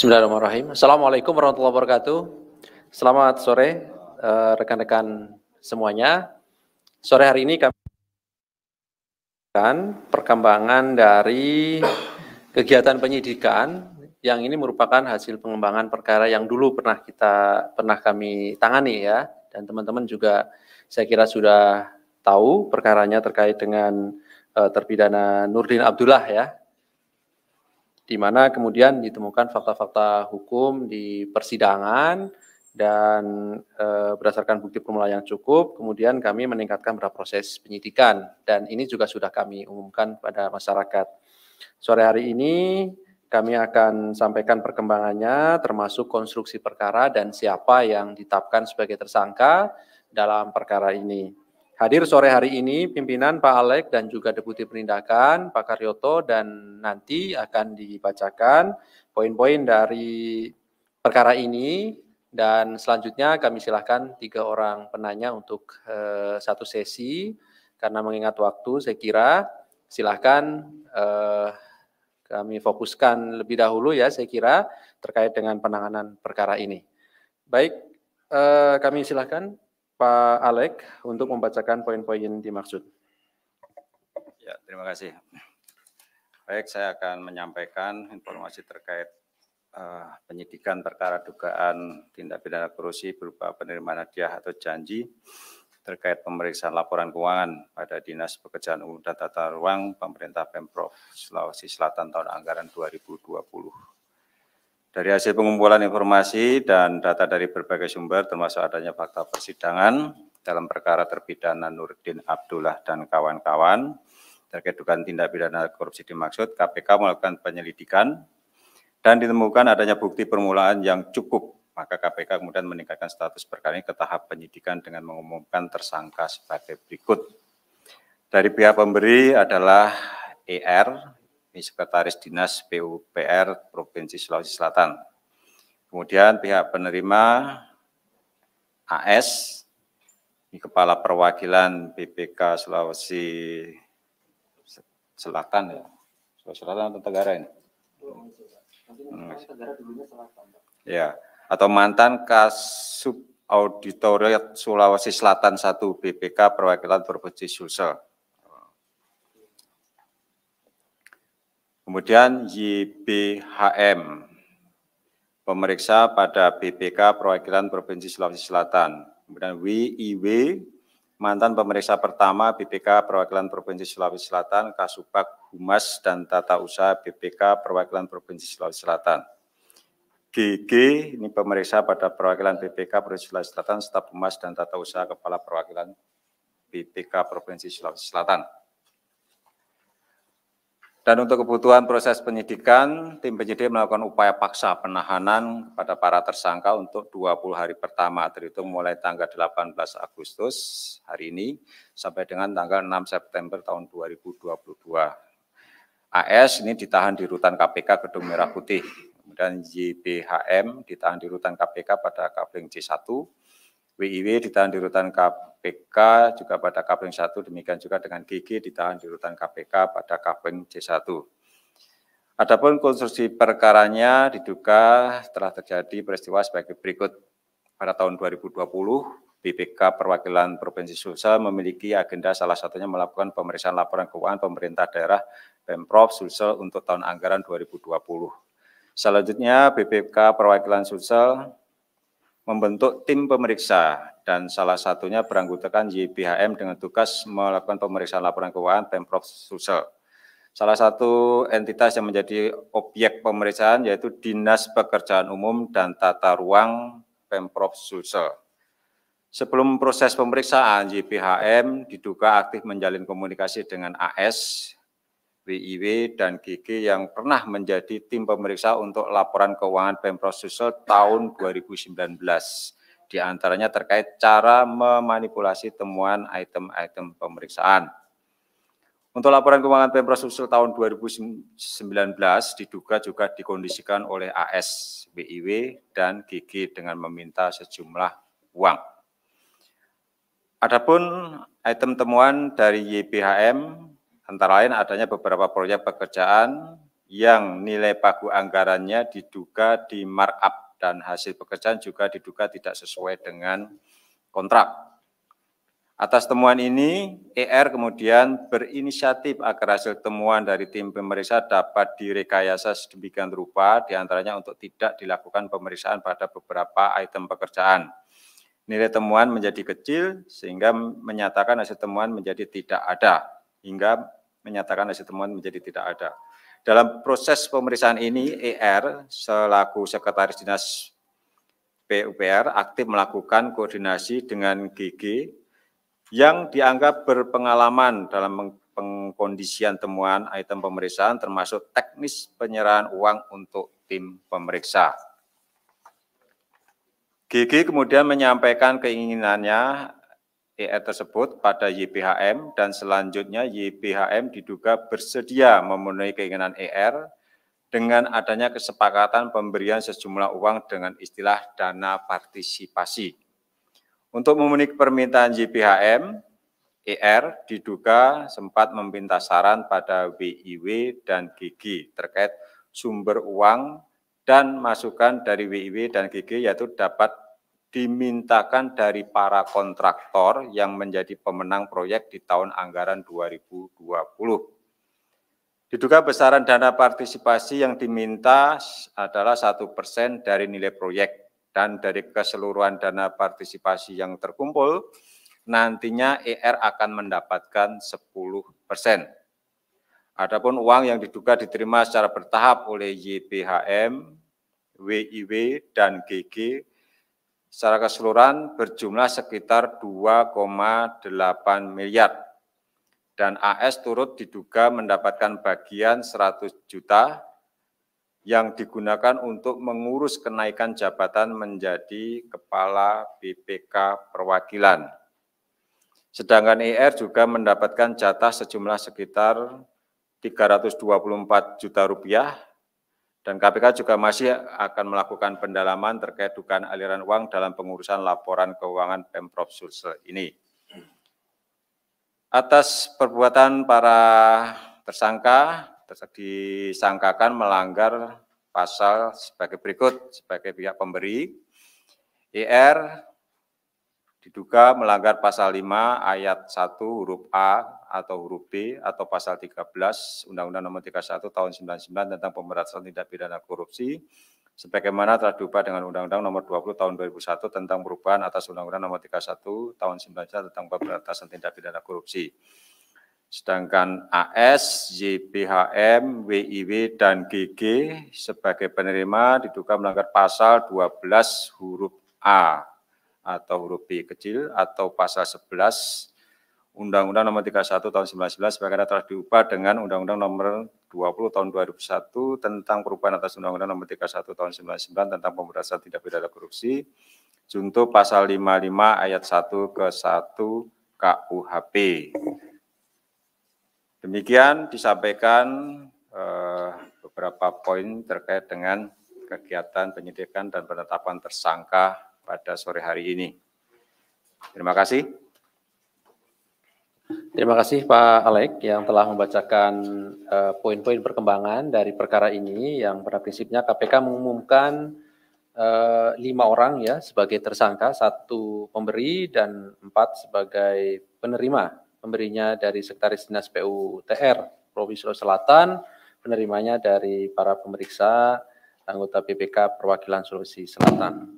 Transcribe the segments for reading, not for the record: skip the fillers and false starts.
Bismillahirrahmanirrahim. Assalamualaikum warahmatullahi wabarakatuh. Selamat sore rekan-rekan semuanya. Sore hari ini kami akan perkembangan dari kegiatan penyidikan yang ini merupakan hasil pengembangan perkara yang dulu pernah kami tangani ya, dan teman-teman juga saya kira sudah tahu perkaranya terkait dengan terpidana Nurdin Abdullah ya, di mana kemudian ditemukan fakta-fakta hukum di persidangan dan berdasarkan bukti permulaan yang cukup, kemudian kami meningkatkan proses penyidikan dan ini juga sudah kami umumkan pada masyarakat. Sore hari ini kami akan sampaikan perkembangannya termasuk konstruksi perkara dan siapa yang ditetapkan sebagai tersangka dalam perkara ini. Hadir sore hari ini pimpinan Pak Alek dan juga Deputi Penindakan Pak Karyoto, dan nanti akan dibacakan poin-poin dari perkara ini dan selanjutnya kami silakan 3 orang penanya untuk satu sesi. Karena mengingat waktu saya kira silakan kami fokuskan lebih dahulu ya saya kira terkait dengan penanganan perkara ini. Baik, kami silakan Pak Alek untuk membacakan poin-poin dimaksud. Ya, terima kasih. Baik, saya akan menyampaikan informasi terkait penyidikan perkara dugaan tindak pidana korupsi berupa penerimaan hadiah atau janji terkait pemeriksaan laporan keuangan pada Dinas Pekerjaan Umum dan Tata Ruang Pemerintah Pemprov Sulawesi Selatan tahun anggaran 2020. Dari hasil pengumpulan informasi dan data dari berbagai sumber termasuk adanya fakta persidangan dalam perkara terpidana Nurdin Abdullah dan kawan-kawan terkait dugaan tindak pidana korupsi dimaksud, KPK melakukan penyelidikan dan ditemukan adanya bukti permulaan yang cukup, maka KPK kemudian meningkatkan status perkara ini ke tahap penyidikan dengan mengumumkan tersangka sebagai berikut. Dari pihak pemberi adalah ER, ini Sekretaris Dinas PUPR Provinsi Sulawesi Selatan. Kemudian pihak penerima AS, ini Kepala Perwakilan BPK Sulawesi Selatan ya, Sulawesi Selatan atau Tenggara ini? Ya, atau mantan Kasub Auditoriat Sulawesi Selatan 1 BPK Perwakilan Provinsi Sulsel. Kemudian YBHM, pemeriksa pada BPK Perwakilan Provinsi Sulawesi Selatan. Kemudian WIW, mantan pemeriksa pertama BPK Perwakilan Provinsi Sulawesi Selatan, Kasubag Humas dan Tata Usaha BPK Perwakilan Provinsi Sulawesi Selatan. GG, ini pemeriksa pada perwakilan BPK Provinsi Sulawesi Selatan, Staf Humas dan Tata Usaha Kepala Perwakilan BPK Provinsi Sulawesi Selatan. Dan untuk kebutuhan proses penyidikan, tim penyidik melakukan upaya paksa penahanan kepada para tersangka untuk 20 hari pertama, terhitung mulai tanggal 18 Agustus hari ini sampai dengan tanggal 6 September tahun 2022. AS ini ditahan di rutan KPK Gedung Merah Putih, kemudian YBHM ditahan di rutan KPK pada Kapling C1, WIW ditahan di rutan KPK juga pada Kapling 1, demikian juga dengan GG ditahan di rutan KPK pada Kapling C1. Adapun konstruksi perkaranya diduga telah terjadi peristiwa sebagai berikut. Pada tahun 2020, BPK Perwakilan Provinsi Sulsel memiliki agenda salah satunya melakukan pemeriksaan laporan keuangan pemerintah daerah Pemprov Sulsel untuk tahun anggaran 2020. Selanjutnya, BPK Perwakilan Sulsel membentuk tim pemeriksa dan salah satunya beranggotakan YBHM dengan tugas melakukan pemeriksaan laporan keuangan Pemprov Sulsel. Salah satu entitas yang menjadi objek pemeriksaan yaitu Dinas Pekerjaan Umum dan Tata Ruang Pemprov Sulsel. Sebelum proses pemeriksaan, YBHM diduga aktif menjalin komunikasi dengan AS, WIW, dan GG yang pernah menjadi tim pemeriksa untuk laporan keuangan Pemprov Sulsel tahun 2019. Di antaranya terkait cara memanipulasi temuan item-item pemeriksaan. Untuk laporan keuangan Pemprov Sulsel tahun 2019 diduga juga dikondisikan oleh AS, WIW, dan GG dengan meminta sejumlah uang. Adapun item temuan dari YBHM antara lain adanya beberapa proyek pekerjaan yang nilai pagu anggarannya diduga di markup dan hasil pekerjaan juga diduga tidak sesuai dengan kontrak. Atas temuan ini, ER kemudian berinisiatif agar hasil temuan dari tim pemeriksa dapat direkayasa sedemikian rupa, diantaranya untuk tidak dilakukan pemeriksaan pada beberapa item pekerjaan. Nilai temuan menjadi kecil sehingga menyatakan hasil temuan menjadi tidak ada, hingga menyatakan hasil temuan menjadi tidak ada. Dalam proses pemeriksaan ini, ER selaku Sekretaris Dinas PUPR aktif melakukan koordinasi dengan GG yang dianggap berpengalaman dalam pengkondisian temuan item pemeriksaan termasuk teknis penyerahan uang untuk tim pemeriksa. GG kemudian menyampaikan keinginannya ER tersebut pada YPHM dan selanjutnya YPHM diduga bersedia memenuhi keinginan ER dengan adanya kesepakatan pemberian sejumlah uang dengan istilah dana partisipasi. Untuk memenuhi permintaan YPHM, ER diduga sempat meminta saran pada WIW dan GG terkait sumber uang dan masukan dari WIW dan GG yaitu dapat dimintakan dari para kontraktor yang menjadi pemenang proyek di tahun anggaran 2020. Diduga besaran dana partisipasi yang diminta adalah 1% dari nilai proyek dan dari keseluruhan dana partisipasi yang terkumpul, nantinya ER akan mendapatkan 10%. Adapun uang yang diduga diterima secara bertahap oleh YPHM, WIW, dan GG secara keseluruhan berjumlah sekitar 2,8 miliar. Dan AS turut diduga mendapatkan bagian 100 juta yang digunakan untuk mengurus kenaikan jabatan menjadi Kepala BPK Perwakilan. Sedangkan ER juga mendapatkan jatah sejumlah sekitar 324 juta rupiah dan KPK juga masih akan melakukan pendalaman terkait dugaan aliran uang dalam pengurusan laporan keuangan Pemprov Sulsel ini. Atas perbuatan para tersangka disangkakan melanggar pasal sebagai berikut. Sebagai pihak pemberi, ER diduga melanggar pasal 5 ayat 1 huruf A atau huruf B atau pasal 13 Undang-Undang Nomor 31 Tahun 99 tentang pemberantasan tindak pidana korupsi sebagaimana telah diubah dengan Undang-Undang Nomor 20 Tahun 2001 tentang perubahan atas Undang-Undang Nomor 31 Tahun 99 tentang pemberantasan tindak pidana korupsi. Sedangkan AS, YPHM, WIW, dan GG sebagai penerima diduga melanggar pasal 12 huruf A atau huruf B kecil atau pasal 11 Undang-Undang Nomor 31 Tahun 1999 sebagaimana telah diubah dengan Undang-Undang Nomor 20 Tahun 2001 tentang perubahan atas Undang-Undang Nomor 31 Tahun 1999 tentang pemberantasan tindak pidana korupsi junto pasal 55 ayat 1 ke 1 KUHP. Demikian disampaikan beberapa poin terkait dengan kegiatan penyidikan dan penetapan tersangka pada sore hari ini. Terima kasih. Terima kasih Pak Alek yang telah membacakan poin-poin perkembangan dari perkara ini yang pada prinsipnya KPK mengumumkan 5 orang ya sebagai tersangka, 1 pemberi dan 4 sebagai penerima. Pemberinya dari Sekretaris Dinas PUTR Provinsi Sulawesi Selatan, penerimanya dari para pemeriksa anggota BPK Perwakilan Sulawesi Selatan.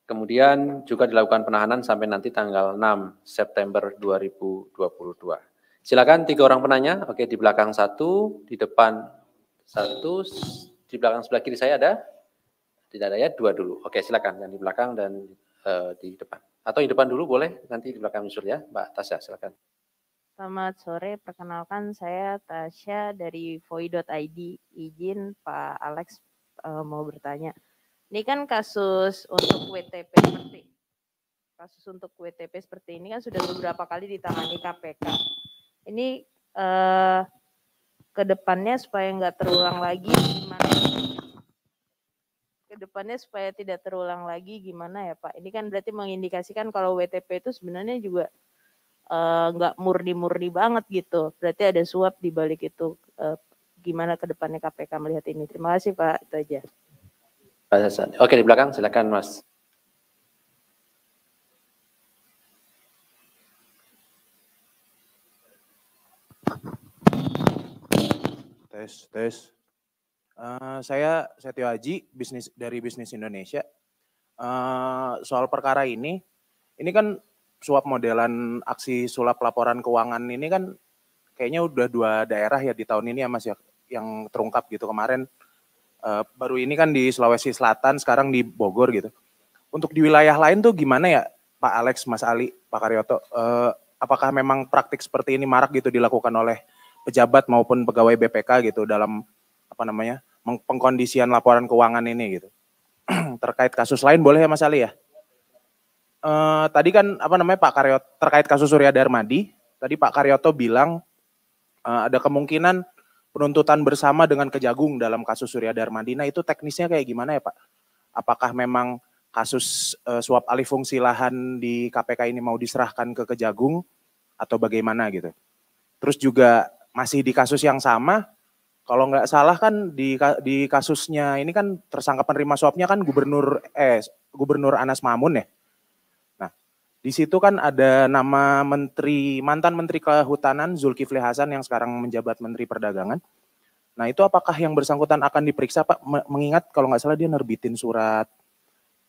Kemudian juga dilakukan penahanan sampai nanti tanggal 6 September 2022. Silakan 3 orang penanya. Oke, di belakang 1, di depan 1, di belakang sebelah kiri saya ada? Tidak ada ya, 2 dulu. Oke, silakan yang di belakang dan di depan. Atau yang depan dulu boleh, nanti di belakang usul ya, Mbak Tasya, silakan. Selamat sore, perkenalkan saya Tasya dari voi.id. Izin Pak Alex mau bertanya. Ini kan kasus untuk WTP seperti ini kan sudah beberapa kali ditangani KPK. Ini ke depannya supaya nggak terulang lagi gimana? Ke depannya supaya tidak terulang lagi gimana ya Pak? Ini kan berarti mengindikasikan kalau WTP itu sebenarnya juga nggak murni-murni banget gitu. Berarti ada suap di balik itu. gimana ke depannya KPK melihat ini. Terima kasih Pak, itu aja. Pak Hasan. Oke, di belakang silakan Mas. Tes. Saya Setio Haji, dari Bisnis Indonesia. Soal perkara ini kan suap modelan aksi sulap laporan keuangan ini kan kayaknya udah 2 daerah ya di tahun ini ya Mas ya, yang terungkap gitu kemarin. Baru ini kan di Sulawesi Selatan, sekarang di Bogor gitu. Untuk di wilayah lain tuh gimana ya Pak Alex, Mas Ali, Pak Karyoto? Apakah memang praktik seperti ini marak gitu dilakukan oleh pejabat maupun pegawai BPK gitu dalam pengkondisian laporan keuangan ini gitu? Terkait kasus lain boleh ya Mas Ali ya? Tadi kan Pak Karyoto terkait kasus Surya Darmadi, tadi Pak Karyoto bilang ada kemungkinan penuntutan bersama dengan Kejagung dalam kasus Surya Darmadi. Nah itu teknisnya kayak gimana ya Pak? Apakah memang kasus suap alih fungsi lahan di KPK ini mau diserahkan ke Kejagung atau bagaimana gitu? Terus juga masih di kasus yang sama, kalau nggak salah kan di kasusnya ini kan tersangka penerima suapnya kan Gubernur Anas Mamun ya. Nah, di situ kan ada nama mantan Menteri Kehutanan Zulkifli Hasan yang sekarang menjabat Menteri Perdagangan. Nah, itu apakah yang bersangkutan akan diperiksa Pak? Mengingat kalau nggak salah dia nerbitin surat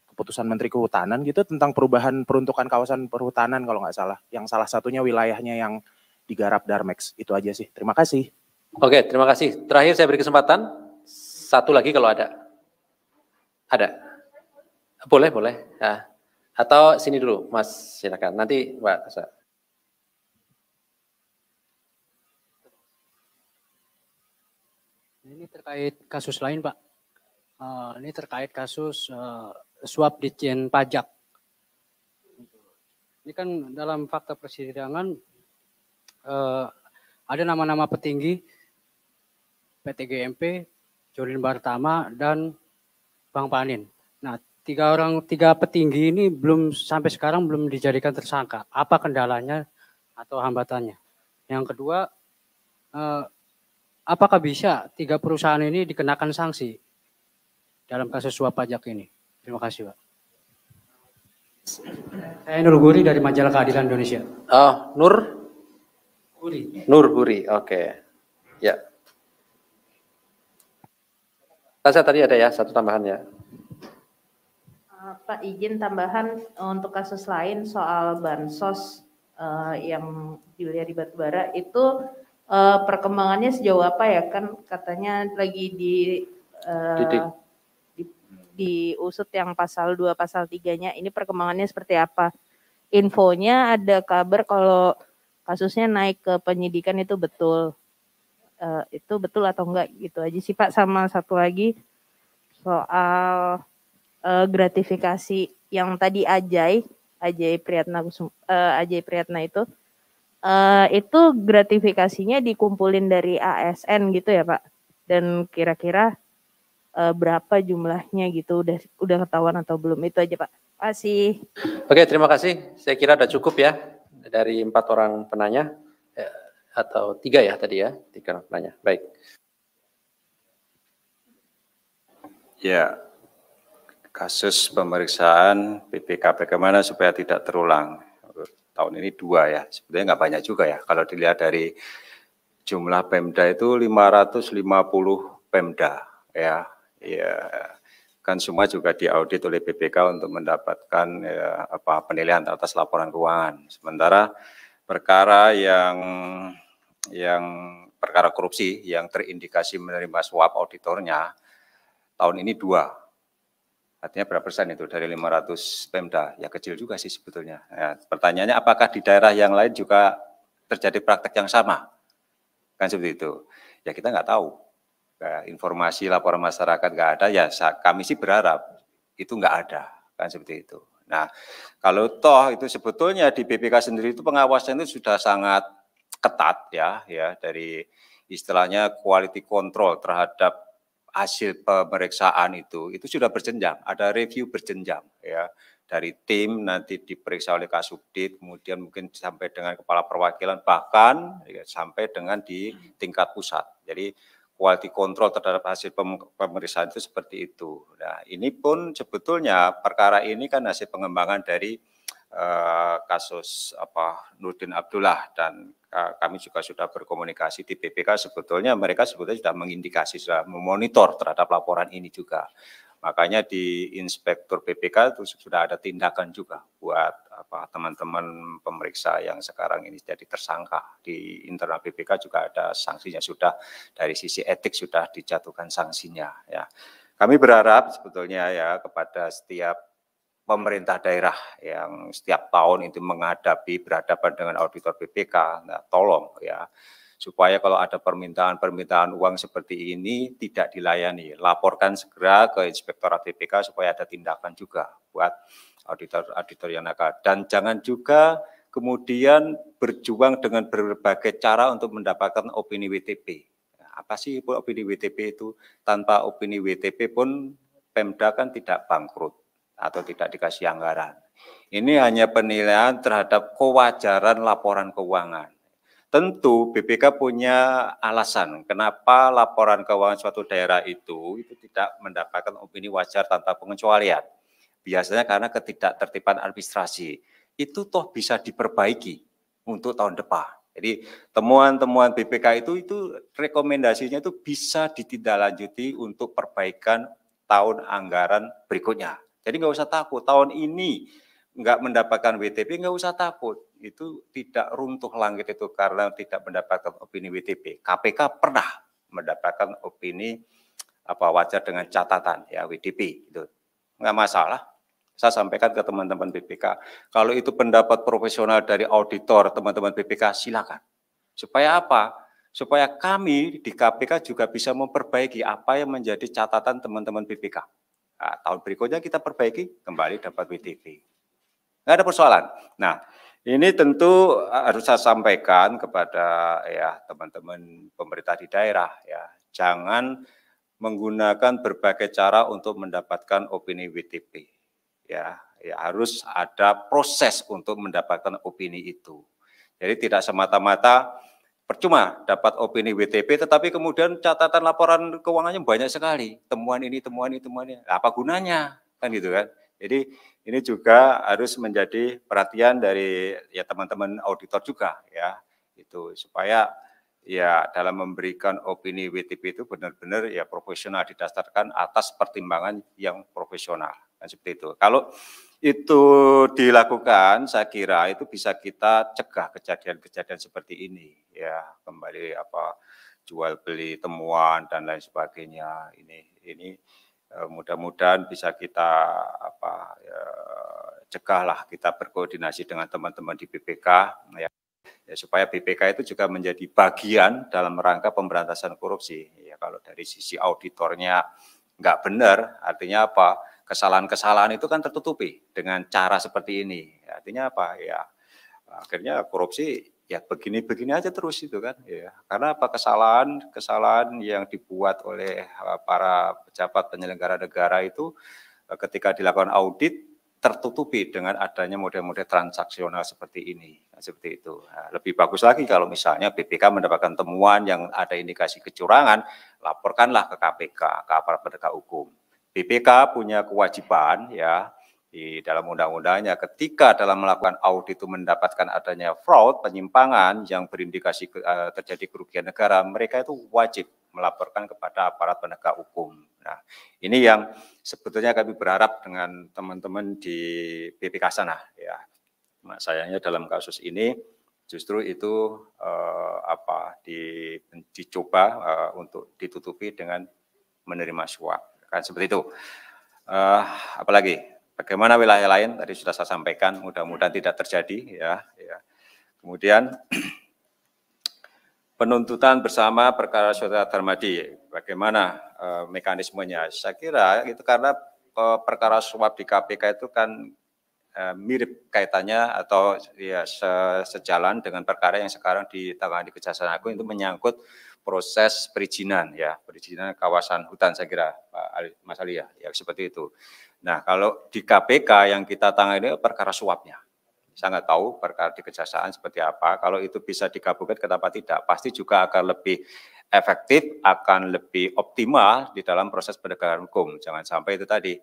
keputusan Menteri Kehutanan gitu tentang perubahan peruntukan kawasan perhutanan kalau nggak salah. Yang salah satunya wilayahnya yang digarap Darmex. Itu aja sih. Terima kasih. Oke, terima kasih. Terakhir saya beri kesempatan, satu lagi kalau ada. Ada? Boleh. Ya. Atau sini dulu, Mas, silakan. Nanti Mbak Tasa. Ini terkait kasus lain, Pak. Ini terkait kasus suap Ditjen Pajak. Ini kan dalam fakta persidangan ada nama-nama petinggi PT GMP, Jorin Bartama, dan Bang Panin. Nah, tiga petinggi ini sampai sekarang belum dijadikan tersangka. Apa kendalanya atau hambatannya? Yang kedua, apakah bisa 3 perusahaan ini dikenakan sanksi dalam kasus suap pajak ini? Terima kasih, Pak. Saya Nur Guri dari Majalah Keadilan Indonesia. Oh, Nur Guri, oke. Ya. Tasa tadi ada ya, satu tambahan ya. Pak, izin tambahan untuk kasus lain soal bansos yang di wilayah di Batubara itu perkembangannya sejauh apa ya? Kan katanya lagi diusut yang pasal 2, pasal 3-nya. Ini perkembangannya seperti apa? Infonya ada kabar kalau kasusnya naik ke penyidikan itu betul. Itu betul atau enggak gitu aja sih Pak. Sama satu lagi soal gratifikasi yang tadi Ajay Priyatna itu gratifikasinya dikumpulin dari ASN gitu ya Pak, dan kira-kira berapa jumlahnya gitu, udah ketahuan atau belum? Itu aja Pak. Terima kasih. Oke, terima kasih. Saya kira sudah cukup ya dari 4 orang penanya, atau 3 ya tadi ya, 3 orang penanya. Baik. Ya, kasus pemeriksaan BPK bagaimana supaya tidak terulang. Tahun ini 2 ya, sebenarnya nggak banyak juga ya. Kalau dilihat dari jumlah Pemda itu 550 Pemda ya. Ya, kan semua juga diaudit oleh BPK untuk mendapatkan penilaian atas laporan keuangan. Sementara perkara yang perkara korupsi yang terindikasi menerima suap auditornya tahun ini 2. Artinya berapa persen itu dari 500 Pemda? Ya kecil juga sih sebetulnya. Ya, pertanyaannya apakah di daerah yang lain juga terjadi praktek yang sama? Kan seperti itu. Ya kita nggak tahu. Ya, informasi laporan masyarakat nggak ada, ya kami sih berharap itu nggak ada. Kan seperti itu. Nah, kalau toh itu sebetulnya di BPK sendiri itu pengawasan itu sudah sangat ketat ya dari istilahnya quality control terhadap hasil pemeriksaan itu sudah berjenjang, ada review berjenjang ya, dari tim nanti diperiksa oleh Kasubdit, kemudian mungkin sampai dengan kepala perwakilan, bahkan ya, sampai dengan di tingkat pusat. Jadi quality control terhadap hasil pemeriksaan itu seperti itu. Nah, ini pun sebetulnya perkara ini kan hasil pengembangan dari kasus Nurdin Abdullah, dan kami juga sudah berkomunikasi di BPK, sebetulnya mereka sudah mengindikasi, sudah memonitor terhadap laporan ini juga. Makanya di Inspektur BPK itu sudah ada tindakan juga buat teman-teman pemeriksa yang sekarang ini jadi tersangka. Di internal BPK juga ada sanksinya, sudah dari sisi etik sudah dijatuhkan sanksinya ya. Kami berharap sebetulnya ya kepada setiap pemerintah daerah yang setiap tahun itu berhadapan dengan auditor BPK, nah tolong ya, supaya kalau ada permintaan uang seperti ini tidak dilayani, laporkan segera ke Inspektorat BPK supaya ada tindakan juga buat auditor yang nakal. Dan jangan juga kemudian berjuang dengan berbagai cara untuk mendapatkan opini WTP. Apa sih opini WTP itu? Tanpa opini WTP pun Pemda kan tidak bangkrut atau tidak dikasih anggaran. Ini hanya penilaian terhadap kewajaran laporan keuangan. Tentu BPK punya alasan kenapa laporan keuangan suatu daerah itu tidak mendapatkan opini wajar tanpa pengecualian. Biasanya karena ketidaktertiban administrasi. Itu toh bisa diperbaiki untuk tahun depan. Jadi temuan-temuan BPK itu rekomendasinya itu bisa ditindaklanjuti untuk perbaikan tahun anggaran berikutnya. Jadi nggak usah takut, tahun ini nggak mendapatkan WTP, nggak usah takut. Itu tidak runtuh langit itu karena tidak mendapatkan opini WTP. KPK pernah mendapatkan opini wajar dengan catatan ya WTP itu nggak masalah. Saya sampaikan ke teman-teman BPK, kalau itu pendapat profesional dari auditor teman-teman BPK silakan. Supaya apa? Supaya kami di KPK juga bisa memperbaiki apa yang menjadi catatan teman-teman BPK. Nah, tahun berikutnya kita perbaiki, kembali dapat WTP. Nggak ada persoalan. Nah, ini tentu harus saya sampaikan kepada ya teman-teman pemerintah di daerah ya, jangan menggunakan berbagai cara untuk mendapatkan opini WTP. Ya harus ada proses untuk mendapatkan opini itu. Jadi tidak semata-mata percuma dapat opini WTP, tetapi kemudian catatan laporan keuangannya banyak sekali. Temuan ini. Apa gunanya? Kan gitu kan. Jadi ini juga harus menjadi perhatian dari ya teman-teman auditor juga ya. Itu supaya ya dalam memberikan opini WTP itu benar-benar ya profesional, didasarkan atas pertimbangan yang profesional. Kan seperti itu. Kalau itu dilakukan, saya kira itu bisa kita cegah kejadian-kejadian seperti ini ya, kembali jual beli temuan dan lain sebagainya. Ini mudah-mudahan bisa kita cegahlah, kita berkoordinasi dengan teman-teman di BPK ya, supaya BPK itu juga menjadi bagian dalam rangka pemberantasan korupsi. Ya kalau dari sisi auditornya nggak benar, artinya apa? Kesalahan-kesalahan itu kan tertutupi dengan cara seperti ini. Artinya apa? Ya akhirnya korupsi ya begini-begini aja terus itu kan. Ya karena apa? Kesalahan yang dibuat oleh para pejabat penyelenggara negara itu ketika dilakukan audit tertutupi dengan adanya model-model transaksional seperti ini. Seperti itu. Nah, lebih bagus lagi kalau misalnya BPK mendapatkan temuan yang ada indikasi kecurangan, laporkanlah ke KPK, ke aparat penegak hukum. BPK punya kewajiban ya di dalam undang-undangnya ketika dalam melakukan audit itu mendapatkan adanya fraud, penyimpangan yang berindikasi terjadi kerugian negara, mereka itu wajib melaporkan kepada aparat penegak hukum. Nah, ini yang sebetulnya kami berharap dengan teman-teman di BPK sana ya. Nah, sayangnya dalam kasus ini justru itu dicoba untuk ditutupi dengan menerima suap. Kan seperti itu. Apalagi bagaimana wilayah lain tadi sudah saya sampaikan, mudah-mudahan tidak terjadi ya. Kemudian penuntutan bersama perkara saudara Darmadi, bagaimana mekanismenya? Saya kira itu karena perkara suap di KPK itu kan mirip kaitannya atau ya sejalan dengan perkara yang sekarang ditangani Kejaksaan Agung, itu menyangkut proses perizinan ya, perizinan kawasan hutan, saya kira Pak Mas Ali ya seperti itu. Nah, kalau di KPK yang kita tangani perkara suapnya. Saya nggak tahu perkara di Kejaksaan seperti apa. Kalau itu bisa digabungkan, kenapa tidak? Pasti juga akan lebih efektif, akan lebih optimal di dalam proses penegakan hukum. Jangan sampai itu tadi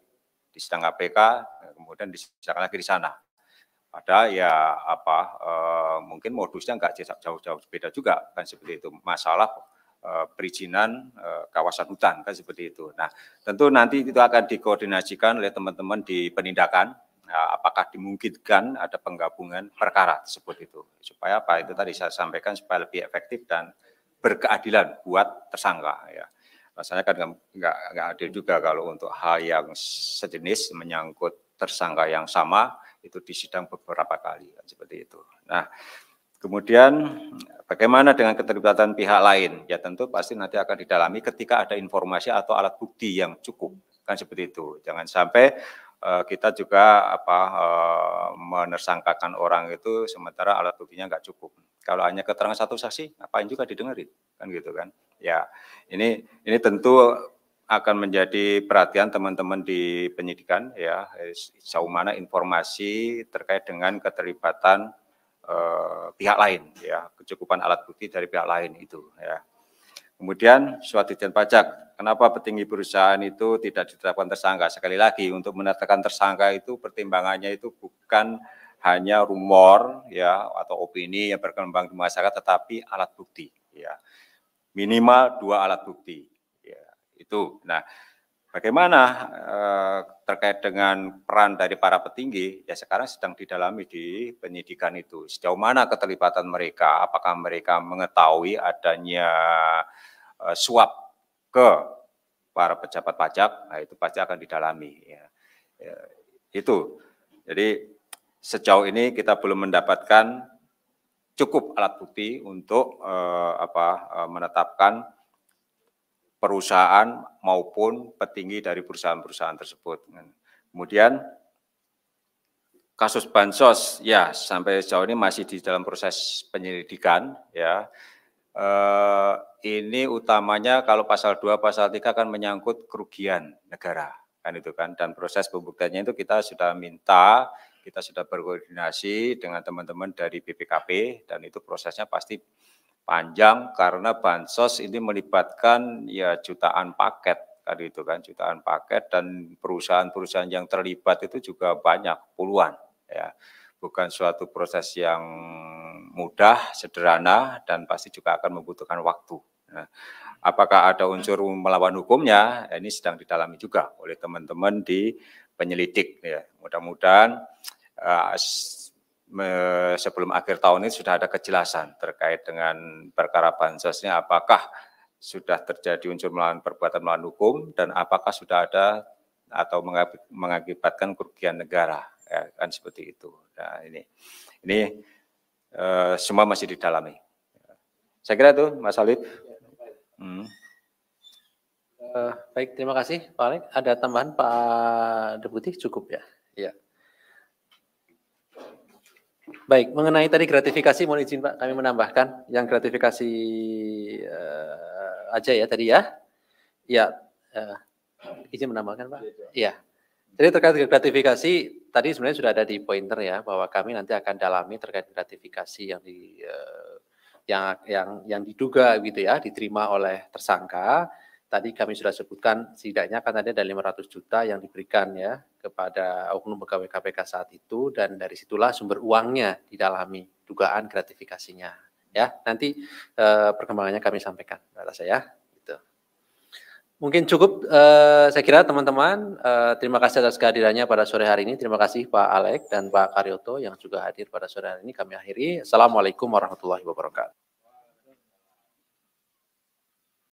di sidang KPK kemudian disidang lagi di sana. Padahal ya mungkin modusnya nggak jauh-jauh beda juga kan seperti itu. Masalah perizinan kawasan hutan kan seperti itu. Nah, tentu nanti itu akan dikoordinasikan oleh teman-teman di penindakan. Apakah dimungkinkan ada penggabungan perkara tersebut itu supaya apa itu tadi saya sampaikan supaya lebih efektif dan berkeadilan buat tersangka ya. Rasanya kan nggak adil juga kalau untuk hal yang sejenis menyangkut tersangka yang sama itu disidang beberapa kali kan seperti itu. Nah, kemudian bagaimana dengan keterlibatan pihak lain? Ya tentu pasti nanti akan didalami ketika ada informasi atau alat bukti yang cukup kan seperti itu. Jangan sampai kita juga menersangkakan orang itu sementara alat buktinya nggak cukup. Kalau hanya keterangan satu saksi, ngapain juga didengerin kan gitu kan? Ya ini tentu akan menjadi perhatian teman-teman di penyidikan ya sejauh mana informasi terkait dengan keterlibatan pihak lain ya kecukupan alat bukti dari pihak lain itu ya. Kemudian suatu Ditjen Pajak, kenapa petinggi perusahaan itu tidak ditetapkan tersangka? Sekali lagi untuk menetapkan tersangka itu pertimbangannya itu bukan hanya rumor ya atau opini yang berkembang di masyarakat, tetapi alat bukti ya minimal 2 alat bukti. Itu. Nah, bagaimana terkait dengan peran dari para petinggi? Ya sekarang sedang didalami di penyidikan itu. Sejauh mana keterlibatan mereka? Apakah mereka mengetahui adanya suap ke para pejabat pajak? Nah, itu pasti akan didalami. Ya, itu. Jadi sejauh ini kita belum mendapatkan cukup alat bukti untuk menetapkan perusahaan maupun petinggi dari perusahaan-perusahaan tersebut. Kemudian kasus bansos ya sampai sejauh ini masih di dalam proses penyelidikan ya. Ini utamanya kalau pasal 2 pasal 3 kan menyangkut kerugian negara kan itu kan, dan proses pembuktiannya itu kita sudah berkoordinasi dengan teman-teman dari BPKP dan itu prosesnya pasti panjang karena bansos ini melibatkan ya jutaan paket tadi itu kan, jutaan paket dan perusahaan-perusahaan yang terlibat itu juga banyak puluhan ya. Bukan suatu proses yang mudah, sederhana dan pasti juga akan membutuhkan waktu. Nah, apakah ada unsur melawan hukumnya? Ini sedang didalami juga oleh teman-teman di penyelidik ya. Mudah-mudahan sebelum akhir tahun ini sudah ada kejelasan terkait dengan perkara bansosnya, apakah sudah terjadi unsur perbuatan melawan hukum dan apakah sudah ada atau mengakibatkan kerugian negara, ya, kan seperti itu. Nah, ini semua masih didalami. Saya kira itu, Mas Alif. Baik, terima kasih Pak Alek. Ada tambahan Pak Deputi cukup ya? Iya. Baik, mengenai tadi gratifikasi, mohon izin Pak, kami menambahkan yang gratifikasi aja ya tadi ya. Ya, izin menambahkan Pak. Iya. Jadi terkait gratifikasi, tadi sebenarnya sudah ada di pointer ya, bahwa kami nanti akan dalami terkait gratifikasi yang diduga gitu ya, diterima oleh tersangka. Tadi kami sudah sebutkan setidaknya kan ada 500 juta yang diberikan ya kepada oknum pegawai KPK saat itu, dan dari situlah sumber uangnya didalami dugaan gratifikasinya ya. Nanti perkembangannya kami sampaikan atas saya. Gitu. Mungkin cukup saya kira teman-teman. Terima kasih atas kehadirannya pada sore hari ini. Terima kasih Pak Alek dan Pak Karyoto yang juga hadir pada sore hari ini. Kami akhiri. Assalamualaikum warahmatullahi wabarakatuh.